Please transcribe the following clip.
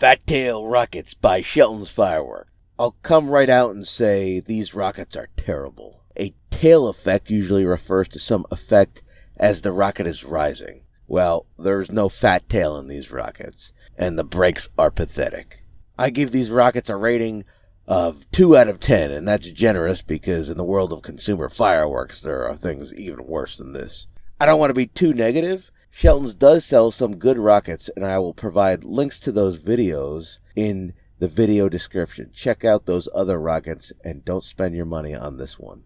Fat Tail Rockets by Shelton's Fireworks. I'll come right out and say these rockets are terrible. A tail effect usually refers to some effect as the rocket is rising. Well, there's no fat tail in these rockets, and the brakes are pathetic. I give these rockets a rating of 2 out of 10, and that's generous because in the world of consumer fireworks, there are things even worse than this. I don't want to be too negative. Shelton's does sell some good rockets, and I will provide links to those videos in the video description. Check out those other rockets, and don't spend your money on this one.